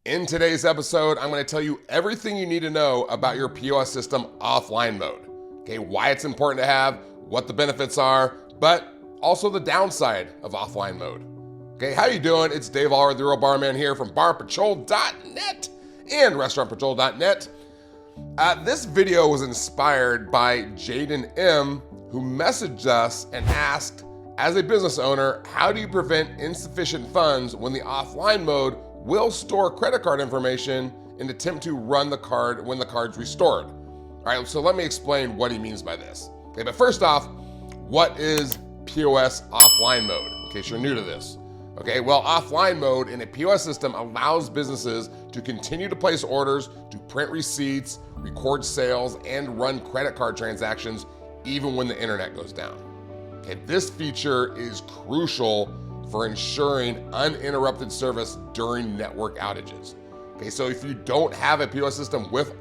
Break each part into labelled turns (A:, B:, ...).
A: In today's episode, I'm going to tell you everything you need to know about your POS system offline mode. Okay, why it's important to have, what the benefits are, but also the downside of offline mode. Okay, how you doing? It's Dave Allred, the Real Barman here from barpatrol.net and restaurantpatrol.net. This video was inspired by Jaden M, who messaged us and asked, as a business owner, how do you prevent insufficient funds when the offline mode will store credit card information and attempt to run the card when the card's restored? All right, so let me explain what he means by this. Okay, but first off, what is POS offline mode, in case you're new to this? Okay, well, offline mode in a POS system allows businesses to continue to place orders, to print receipts, record sales, and run credit card transactions even when the internet goes down. Okay, this feature is crucial for ensuring uninterrupted service during network outages. Okay, so if you don't have a POS system with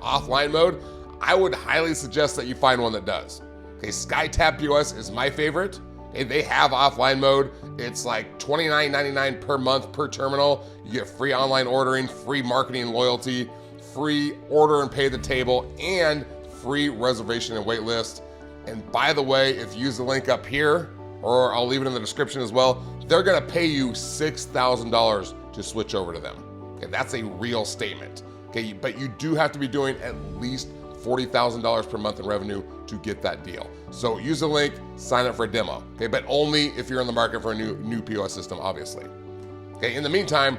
A: offline mode, I would highly suggest that you find one that does. Okay, SkyTab POS is my favorite. Okay, they have offline mode. It's like $29.99 per month per terminal. You get free online ordering, free marketing and loyalty, free order and pay at the table, and free reservation and wait list. And by the way, if you use the link up here, or I'll leave it in the description as well, they're gonna pay you $6,000 to switch over to them. Okay, that's a real statement. Okay, but you do have to be doing at least $40,000 per month in revenue to get that deal. So use the link, sign up for a demo. Okay, but only if you're in the market for a new POS system, obviously. Okay, in the meantime,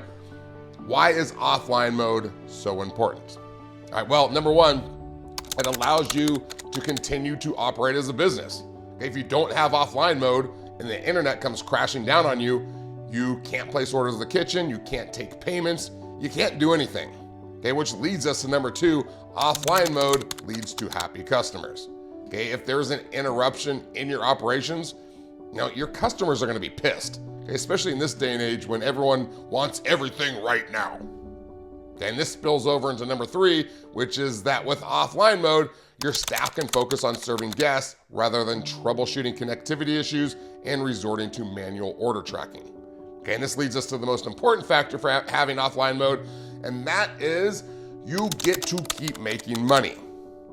A: why is offline mode so important? All right, well, number one, it allows you to continue to operate as a business. Okay, if you don't have offline mode and the internet comes crashing down on you, you can't place orders in the kitchen, you can't take payments, you can't do anything. Okay, which leads us to number two, offline mode leads to happy customers. Okay, if there's an interruption in your operations, your customers are gonna be pissed. Okay, especially in this day and age when everyone wants everything right now. Okay, and this spills over into number three, which is that with offline mode, your staff can focus on serving guests rather than troubleshooting connectivity issues and resorting to manual order tracking. Okay, and this leads us to the most important factor for having offline mode, and that is you get to keep making money.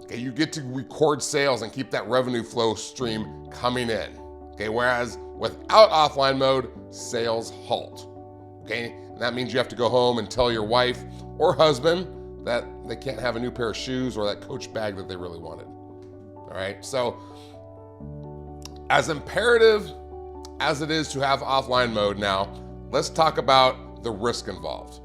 A: Okay, you get to record sales and keep that revenue flow stream coming in. Okay, whereas without offline mode, sales halt. Okay, and that means you have to go home and tell your wife or husband that they can't have a new pair of shoes or that Coach bag that they really wanted. All right, so as imperative as it is to have offline mode now, let's talk about the risk involved.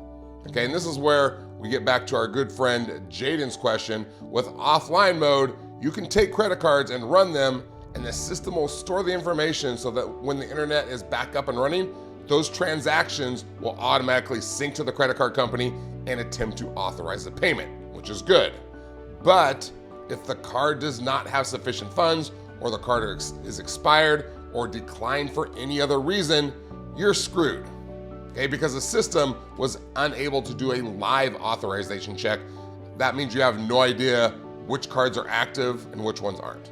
A: Okay, and this is where we get back to our good friend Jaden's question. With offline mode, you can take credit cards and run them, and the system will store the information so that when the internet is back up and running, those transactions will automatically sync to the credit card company and attempt to authorize the payment, which is good. But if the card does not have sufficient funds, or the card is expired or declined for any other reason, you're screwed. Okay, because the system was unable to do a live authorization check. That means you have no idea which cards are active and which ones aren't.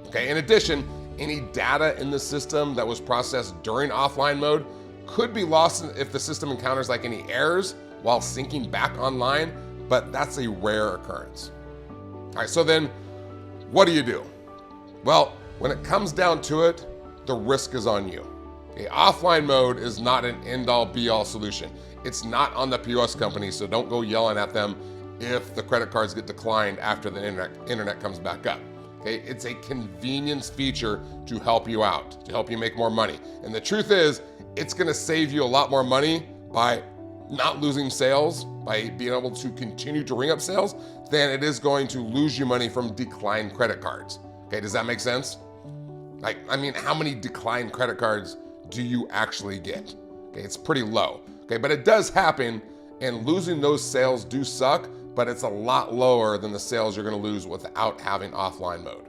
A: Okay, in addition, any data in the system that was processed during offline mode could be lost if the system encounters like any errors while syncing back online, but that's a rare occurrence. All right, so then what do? Well, when it comes down to it, the risk is on you. Okay, offline mode is not an end-all be-all solution. It's not on the POS company, so don't go yelling at them if the credit cards get declined after the internet comes back up. Okay, it's a convenience feature to help you out, to help you make more money. And the truth is, it's gonna save you a lot more money by not losing sales, by being able to continue to ring up sales, than it is going to lose you money from declined credit cards. Okay, does that make sense? How many declined credit cards do you actually get? Okay, it's pretty low. Okay, but it does happen, and losing those sales do suck, but it's a lot lower than the sales you're gonna lose without having offline mode.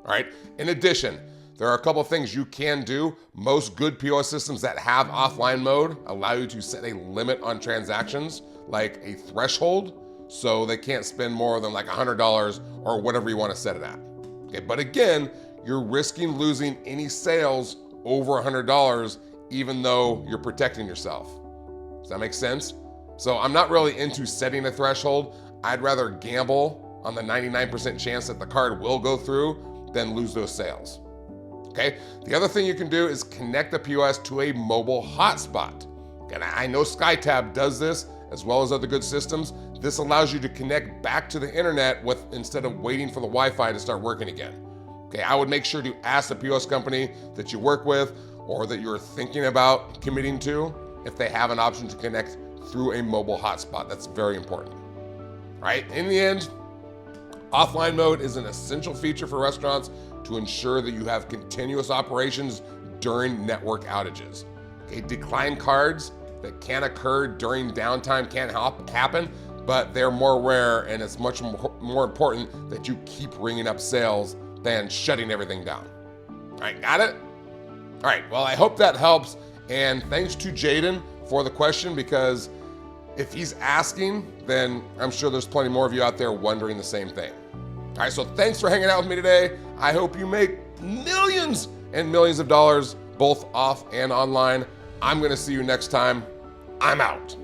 A: All right, in addition, there are a couple things you can do. Most good POS systems that have offline mode allow you to set a limit on transactions, like a threshold, so they can't spend more than like $100 or whatever you wanna set it at. Okay, but again, you're risking losing any sales over $100 even though you're protecting yourself. Does that make sense? So I'm not really into setting a threshold. I'd rather gamble on the 99% chance that the card will go through than lose those sales. Okay, the other thing you can do is connect the POS to a mobile hotspot. And I know SkyTab does this as well as other good systems. This allows you to connect back to the internet instead of waiting for the Wi-Fi to start working again. Okay, I would make sure to ask the POS company that you work with or that you're thinking about committing to if they have an option to connect through a mobile hotspot. That's very important. Right? In the end, offline mode is an essential feature for restaurants to ensure that you have continuous operations during network outages. Okay, decline cards that can occur during downtime can happen, but they're more rare, and it's much more important that you keep ringing up sales than shutting everything down. All right, got it? All right, well, I hope that helps, and thanks to Jaden for the question, because if he's asking, then I'm sure there's plenty more of you out there wondering the same thing. All right, so thanks for hanging out with me today. I hope you make millions and millions of dollars, both off and online. I'm gonna see you next time. I'm out.